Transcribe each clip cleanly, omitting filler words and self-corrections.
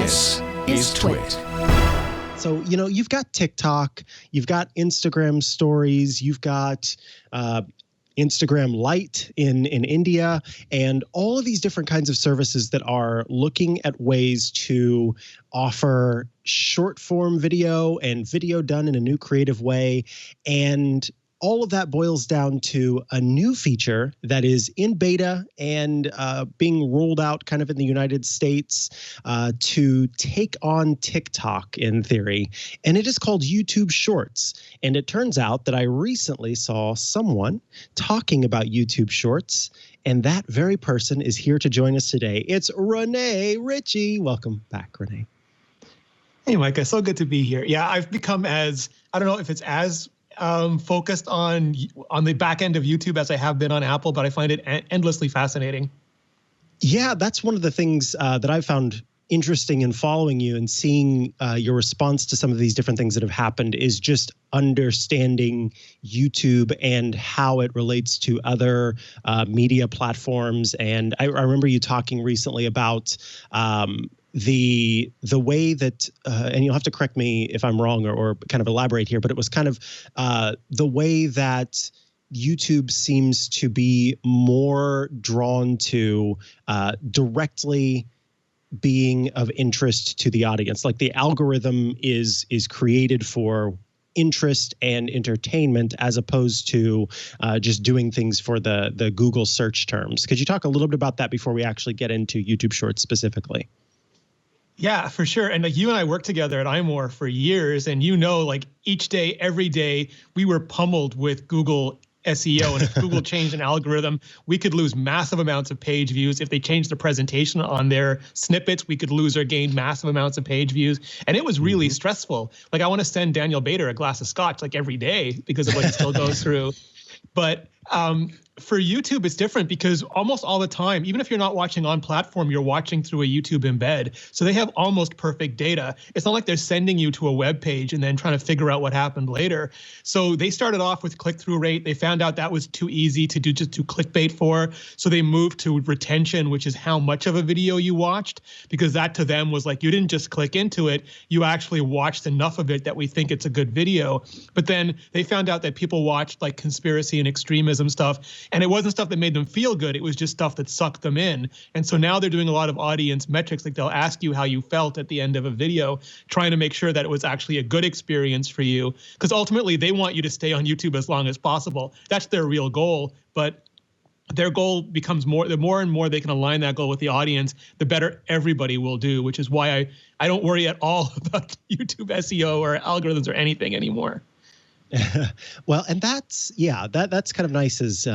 This is TWiT. So, you've got TikTok, you've got Instagram stories, you've got Instagram Lite in India, and all of these different kinds of services that are looking at ways to offer short form video and video done in a new creative way. And all of that boils down to a new feature that is in beta and being rolled out kind of in the United States to take on TikTok in theory. And it is called YouTube Shorts. And it turns out that I recently saw someone talking about YouTube Shorts, and that very person is here to join us today. It's Rene Ritchie. Welcome back, Rene. Hey, Micah, so good to be here. Yeah, I've become I don't know if it's as focused on the back end of YouTube as I have been on Apple, but I find it endlessly fascinating. Yeah, that's one of the things that I found interesting in following you and seeing your response to some of these different things that have happened is just understanding YouTube and how it relates to other media platforms. And I remember you talking recently about the way that, and you'll have to correct me if I'm wrong or kind of elaborate here, but it was kind of the way that YouTube seems to be more drawn to directly being of interest to the audience. Like the algorithm is created for interest and entertainment as opposed to just doing things for the Google search terms. Could you talk a little bit about that before we actually get into YouTube Shorts specifically? Yeah, for sure. And like you and I worked together at iMore for years, and like each day, every day, we were pummeled with Google SEO. And if Google changed an algorithm, we could lose massive amounts of page views. If they changed the presentation on their snippets, we could lose or gain massive amounts of page views. And it was really stressful. Like I want to send Daniel Bader a glass of scotch like every day because of what he still goes through. But for YouTube, it's different because almost all the time, even if you're not watching on platform, you're watching through a YouTube embed. So they have almost perfect data. It's not like they're sending you to a web page and then trying to figure out what happened later. So they started off with click-through rate. They found out that was too easy to do clickbait for. So they moved to retention, which is how much of a video you watched, because that to them was like, you didn't just click into it, you actually watched enough of it that we think it's a good video. But then they found out that people watched like conspiracy and extremism stuff, and it wasn't stuff that made them feel good. It was just stuff that sucked them in. And so now they're doing a lot of audience metrics. Like they'll ask you how you felt at the end of a video, trying to make sure that it was actually a good experience for you. Because ultimately they want you to stay on YouTube as long as possible. That's their real goal. But their goal becomes the more and more they can align that goal with the audience, the better everybody will do, which is why I don't worry at all about YouTube SEO or algorithms or anything anymore. Well, and that's kind of nice as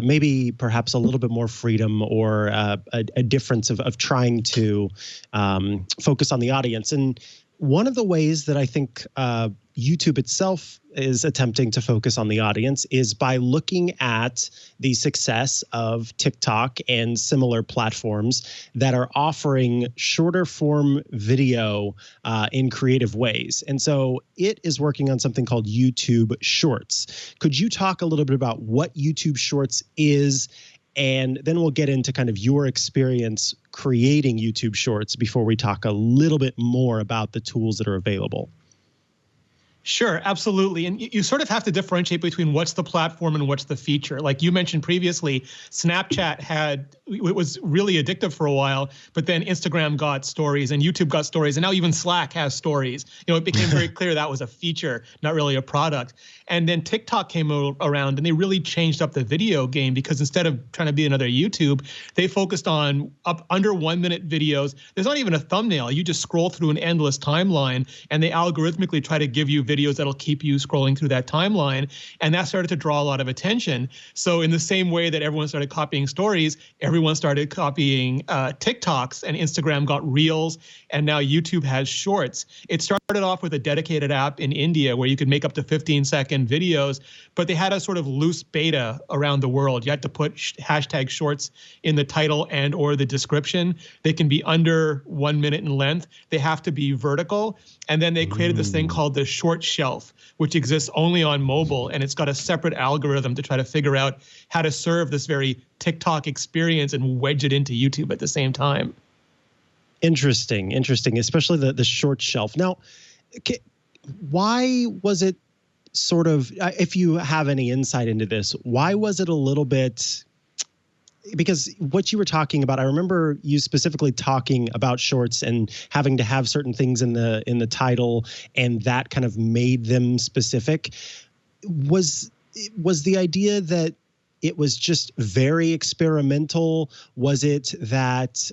maybe perhaps a little bit more freedom or a difference of trying to focus on the audience. And one of the ways that I think YouTube itself is attempting to focus on the audience is by looking at the success of TikTok and similar platforms that are offering shorter form video in creative ways. And so it is working on something called YouTube Shorts. Could you talk a little bit about what YouTube Shorts is? And then we'll get into kind of your experience creating YouTube Shorts before we talk a little bit more about the tools that are available. Sure, absolutely. And you sort of have to differentiate between what's the platform and what's the feature. Like you mentioned previously, Snapchat it was really addictive for a while, but then Instagram got stories and YouTube got stories, and now even Slack has stories. It became very clear that was a feature, not really a product. And then TikTok came around and they really changed up the video game, because instead of trying to be another YouTube, they focused on under 1 minute videos. There's not even a thumbnail. You just scroll through an endless timeline, and they algorithmically try to give you videos that'll keep you scrolling through that timeline. And that started to draw a lot of attention. So in the same way that everyone started copying stories, everyone started copying TikToks, and Instagram got Reels, and now YouTube has Shorts. It started off with a dedicated app in India where you could make up to 15-second videos, but they had a sort of loose beta around the world. You had to put hashtag Shorts in the title and or the description. They can be under 1 minute in length. They have to be vertical. And then they created this thing called the short shelf, which exists only on mobile. And it's got a separate algorithm to try to figure out how to serve this very TikTok experience and wedge it into YouTube at the same time. Interesting, especially the short shelf. Now, why was it sort of, if you have any insight into this, why was it a little bit, because what you were talking about, I remember you specifically talking about shorts and having to have certain things in the title, and that kind of made them specific. Was the idea that it was just very experimental? Was it that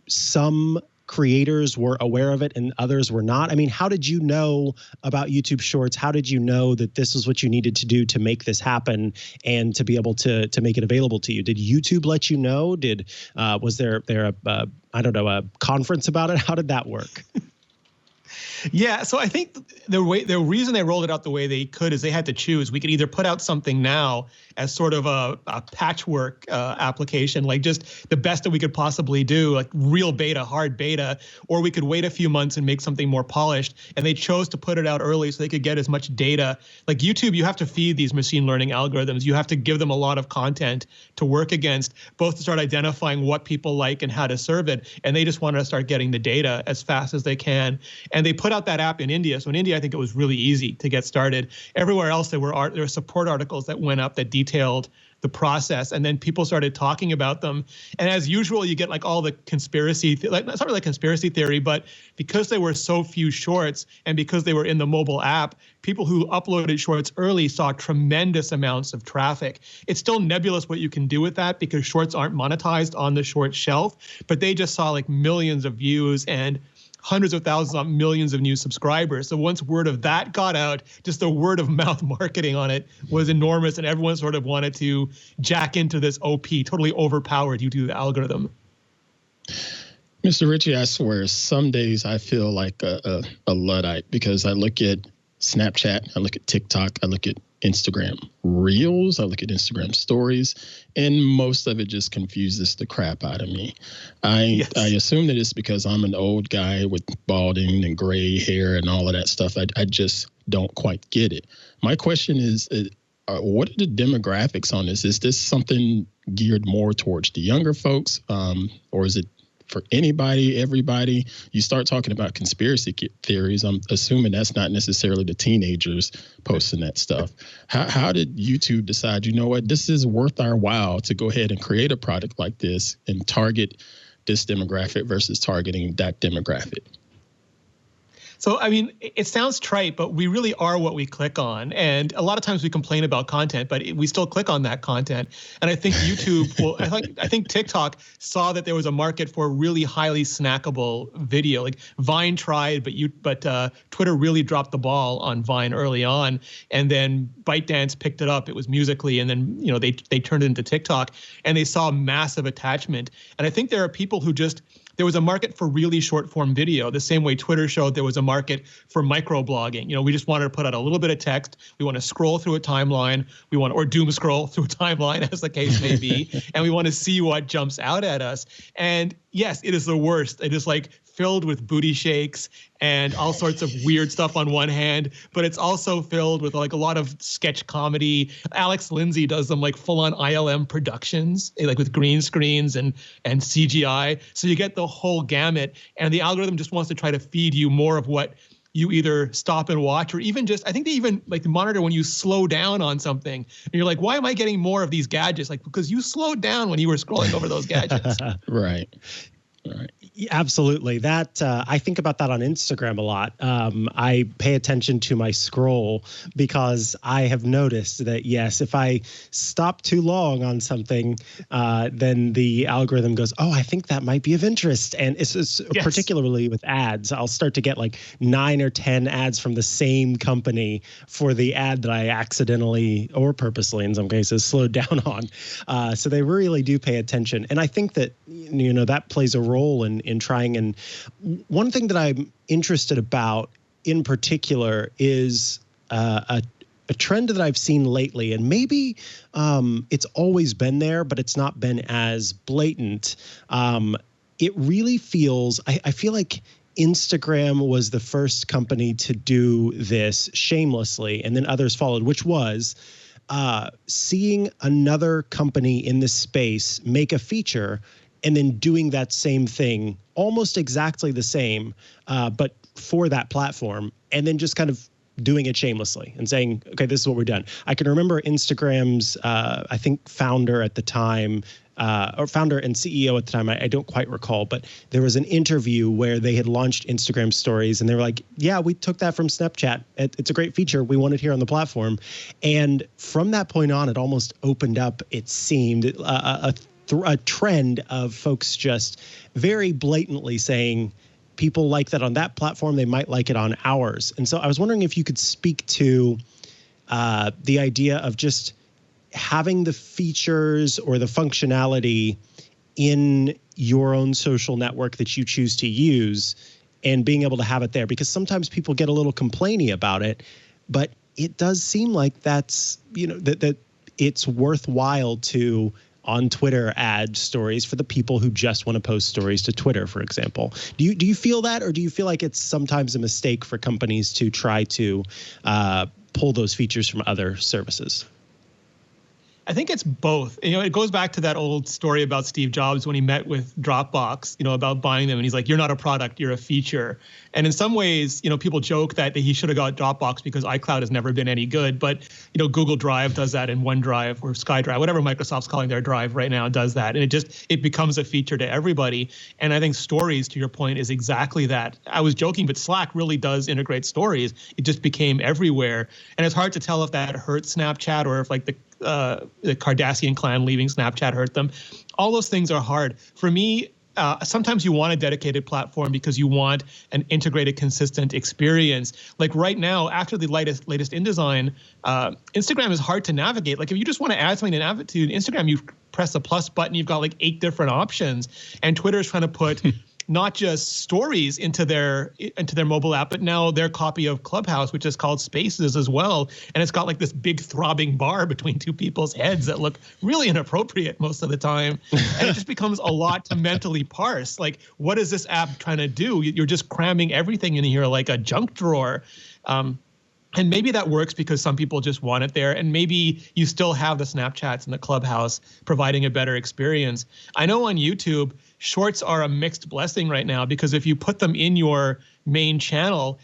some creators were aware of it and others were not? I mean, how did you know about YouTube Shorts? How did you know that this was what you needed to do to make this happen and to be able to make it available to you? Did YouTube let you know? Was there a conference about it? How did that work? Yeah, so I think the reason they rolled it out the way they could is they had to choose. We could either put out something now as sort of a patchwork application, like just the best that we could possibly do, like real beta, hard beta, or we could wait a few months and make something more polished. And they chose to put it out early so they could get as much data. Like YouTube, you have to feed these machine learning algorithms. You have to give them a lot of content to work against, both to start identifying what people like and how to serve it. And they just wanted to start getting the data as fast as they can. And they put out that app in India. So in India, I think it was really easy to get started. Everywhere else, there were support articles that went up that detailed the process, and then people started talking about them. And as usual, you get like all the conspiracy, it's not really conspiracy theory, but because there were so few shorts and because they were in the mobile app, people who uploaded shorts early saw tremendous amounts of traffic. It's still nebulous what you can do with that because shorts aren't monetized on the short shelf, but they just saw like millions of views and hundreds of thousands, millions of new subscribers. So once word of that got out, just the word of mouth marketing on it was enormous, and everyone sort of wanted to jack into this OP, totally overpowered YouTube algorithm. Mr. Ritchie, I swear, some days I feel like a Luddite because I look at Snapchat, I look at TikTok, I look at Instagram Reels, I look at Instagram Stories, and most of it just confuses the crap out of me. I assume that it's because I'm an old guy with balding and gray hair and all of that stuff. I just don't quite get it. My question is, what are the demographics on this? Is this something geared more towards the younger folks, or is it for anybody, everybody? You start talking about conspiracy theories, I'm assuming that's not necessarily the teenagers posting that stuff. How did YouTube decide, you know what, this is worth our while to go ahead and create a product like this and target this demographic versus targeting that demographic? So, I mean, it sounds trite, but we really are what we click on. And a lot of times we complain about content, but we still click on that content. And I think YouTube, I think TikTok saw that there was a market for really highly snackable video. Like Vine tried, but Twitter really dropped the ball on Vine early on. And then ByteDance picked it up. It was Musical.ly, and then they turned it into TikTok, and they saw massive attachment. And I think there are people who there was a market for really short form video, the same way Twitter showed there was a market for microblogging. We just wanted to put out a little bit of text. We want to scroll through a timeline. Or doom scroll through a timeline, as the case may be. And we want to see what jumps out at us. And yes, it is the worst. It is like filled with booty shakes and all sorts of weird stuff on one hand, but it's also filled with like a lot of sketch comedy. Alex Lindsay does them like full on ILM productions, like with green screens and CGI. So you get the whole gamut, and the algorithm just wants to try to feed you more of what you either stop and watch, or even just, I think they even like monitor when you slow down on something. And you're like, why am I getting more of these gadgets? Like, because you slowed down when you were scrolling over those gadgets. Right. Absolutely. That I think about that on Instagram a lot. I pay attention to my scroll because I have noticed that, yes, if I stop too long on something, then the algorithm goes, oh, I think that might be of interest. And it's yes. Particularly with ads, I'll start to get like 9 or 10 ads from the same company for the ad that I accidentally or purposely in some cases slowed down on. So they really do pay attention. And I think that, that plays a role in trying. And one thing that I'm interested about in particular is a trend that I've seen lately, and maybe it's always been there, but it's not been as blatant. It really feels, I feel like Instagram was the first company to do this shamelessly, and then others followed, which was seeing another company in this space make a feature and then doing that same thing, almost exactly the same, but for that platform, and then just kind of doing it shamelessly and saying, okay, this is what we're done. I can remember Instagram's, I think, founder at the time, or founder and CEO at the time, I don't quite recall, but there was an interview where they had launched Instagram stories and they were like, yeah, we took that from Snapchat. It's a great feature. We want it here on the platform. And from that point on, it almost opened up, it seemed, a trend of folks just very blatantly saying, people like that on that platform, they might like it on ours. And so I was wondering if you could speak to the idea of just having the features or the functionality in your own social network that you choose to use and being able to have it there, because sometimes people get a little complainy about it, but it does seem like that's, that it's worthwhile to on Twitter add stories for the people who just want to post stories to Twitter, for example. Do you feel that, or do you feel like it's sometimes a mistake for companies to try to pull those features from other services? I think it's both. It goes back to that old story about Steve Jobs when he met with Dropbox, about buying them. And he's like, you're not a product, you're a feature. And in some ways, people joke that he should have got Dropbox because iCloud has never been any good. But, Google Drive does that, and OneDrive or SkyDrive, whatever Microsoft's calling their drive right now, does that. And it becomes a feature to everybody. And I think stories, to your point, is exactly that. I was joking, but Slack really does integrate stories. It just became everywhere. And it's hard to tell if that hurts Snapchat or if the Kardashian clan leaving Snapchat hurt them. All those things are hard. For me, sometimes you want a dedicated platform because you want an integrated, consistent experience. Like right now, after the latest InDesign, Instagram is hard to navigate. Like if you just want to add something to Instagram, you press the plus button, you've got like 8 different options. And Twitter is trying to put not just stories into their mobile app, but now their copy of Clubhouse, which is called Spaces as well. And it's got like this big throbbing bar between two people's heads that look really inappropriate most of the time. And it just becomes a lot to mentally parse. Like, what is this app trying to do? You're just cramming everything in here like a junk drawer. And maybe that works because some people just want it there. And maybe you still have the Snapchats and the Clubhouse providing a better experience. I know on YouTube, Shorts are a mixed blessing right now, because if you put them in your main channel,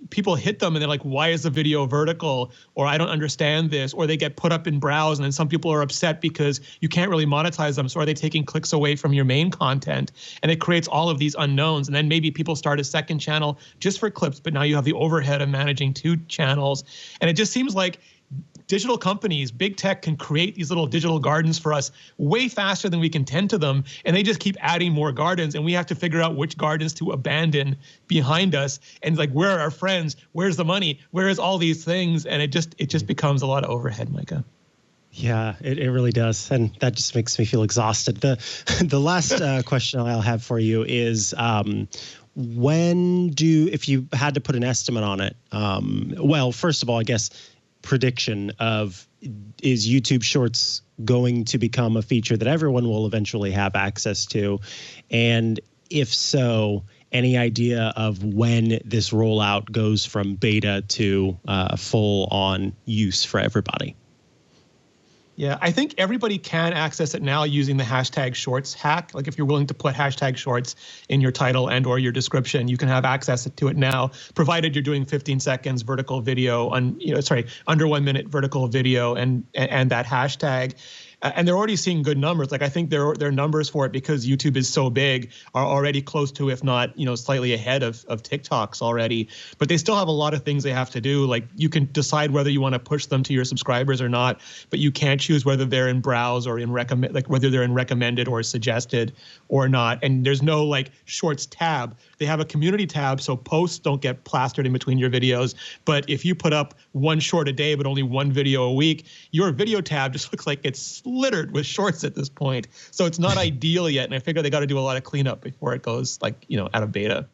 people hit them and they're like, why is the video vertical? Or I don't understand this. Or they get put up in browse, and then some people are upset because you can't really monetize them. So are they taking clicks away from your main content? And it creates all of these unknowns. And then maybe people start a second channel just for clips, but now you have the overhead of managing 2 channels. And it just seems like digital companies, big tech, can create these little digital gardens for us way faster than we can tend to them. And they just keep adding more gardens, and we have to figure out which gardens to abandon behind us. And like, where are our friends? Where's the money? Where's all these things? And it just becomes a lot of overhead, Micah. Yeah, it really does. And that just makes me feel exhausted. The last question I'll have for you is, if you had to put an estimate on it, well, first of all, I guess, prediction of, is YouTube Shorts going to become a feature that everyone will eventually have access to? And if so, any idea of when this rollout goes from beta to full on use for everybody? Yeah, I think everybody can access it now using the hashtag Shorts hack. Like if you're willing to put hashtag Shorts in your title and or your description, you can have access to it now, provided you're doing 15 seconds vertical video under 1 minute vertical video and that hashtag. And they're already seeing good numbers. Like I think their numbers for it, because YouTube is so big, are already close to, if not, slightly ahead of TikTok's already. But they still have a lot of things they have to do. Like you can decide whether you want to push them to your subscribers or not, but you can't choose whether they're in browse or in recommend, like whether they're in recommended or suggested or not. And there's no like Shorts tab. They have a community tab, so posts don't get plastered in between your videos. But if you put up 1 short a day, but only 1 video a week, your video tab just looks like it's littered with shorts at this point. So it's not ideal yet. And I figure they got to do a lot of cleanup before it goes out of beta.